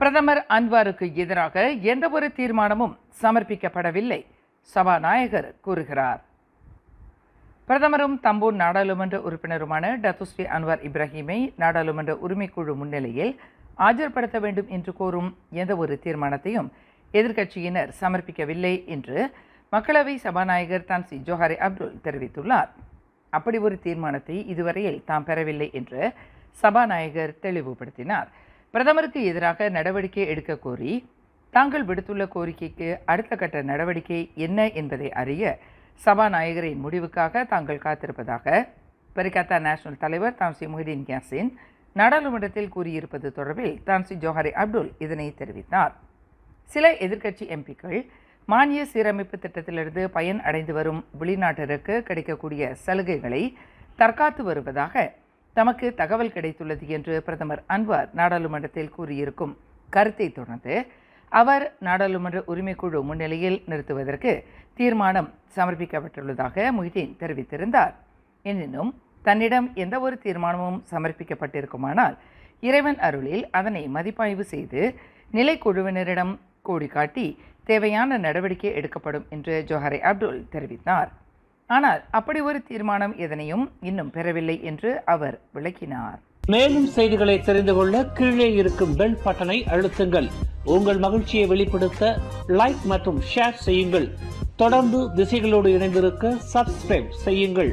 பிரதமர் அன்வாருக்கு எதிராக எந்தவொரு தீர்மானமும் சமர்ப்பிக்கப்படவில்லை, சபாநாயகர் கூறுகிறார். பிரதமரும் தம்பூர் நாடாளுமன்ற உறுப்பினருமான டத்துஸ்ரீ அன்வார் இப்ராஹிமை நாடாளுமன்ற உரிமைக்குழு முன்னிலையில் ஆஜர்படுத்த வேண்டும் என்று கோரும் எந்தவொரு தீர்மானத்தையும் எதிர்க்கட்சியினர் சமர்ப்பிக்கவில்லை என்று மக்களவை சபாநாயகர் தான்சி ஜோஹாரி அப்துல் தெரிவித்துள்ளார். அப்படி ஒரு தீர்மானத்தை இதுவரையில் தாம் பெறவில்லை என்று சபாநாயகர் தெளிவுபடுத்தினார். பிரதமருக்கு எதிராக நடவடிக்கை எடுக்க கோரி தாங்கள் விடுத்துள்ள கோரிக்கைக்கு அடுத்த கட்ட நடவடிக்கை என்ன என்பதை அறிய சபாநாயகரின் முடிவுக்காக தாங்கள் காத்திருப்பதாக பரிகத்தா நேஷனல் தலைவர் தான்சி முஹிதீன் யாசின் நாடாளுமன்றத்தில் கூறியிருப்பது தொடர்பில் தான்சி ஜோஹாரி அப்துல் இதனை தெரிவித்தார். சில எதிர்க்கட்சி எம்பிக்கள் மானிய சீரமைப்பு திட்டத்திலிருந்து பயன் அடைந்து வரும் வெளிநாட்டினருக்கு கிடைக்கக்கூடிய சலுகைகளை தற்காத்து வருவதாக தமக்கு தகவல் கிடைத்துள்ளது என்று பிரதமர் அன்வார் நாடாளுமன்றத்தில் கூறியிருக்கும் கருத்தை தொடர்ந்து அவர் நாடாளுமன்ற உரிமைக்குழு முன்னிலையில் நிறுத்துவதற்கு தீர்மானம் சமர்ப்பிக்கப்பட்டுள்ளதாக முஹிதீன் தெரிவித்திருந்தார். எனினும் தன்னிடம் எந்த ஒரு தீர்மானமும் சமர்ப்பிக்கப்பட்டிருக்குமானால் இறைவன் அருளில் அதனை மதிப்பாய்வு செய்து நிலைக்குழுவினரிடம் கோடி காட்டி தேவையான நடவடிக்கை எடுக்கப்படும் என்று ஜோஹாரி அப்துல் தெரிவித்தார். ஆனால் அப்படி ஒரு தீர்மானம் எதனையும் இன்னும் பெறவில்லை என்று அவர் விளக்கினார். மேலும் செய்திகளை தெரிந்து கொள்ள கீழே இருக்கும் பெல் பட்டனை அழுத்துங்கள். உங்கள் மகிழ்ச்சியை வெளிப்படுத்த லைக் மற்றும் ஷேர் செய்யுங்கள். தொடர்ந்து திசைகளோடு இணைந்திருக்க சப்ஸ்கிரைப் செய்யுங்கள்.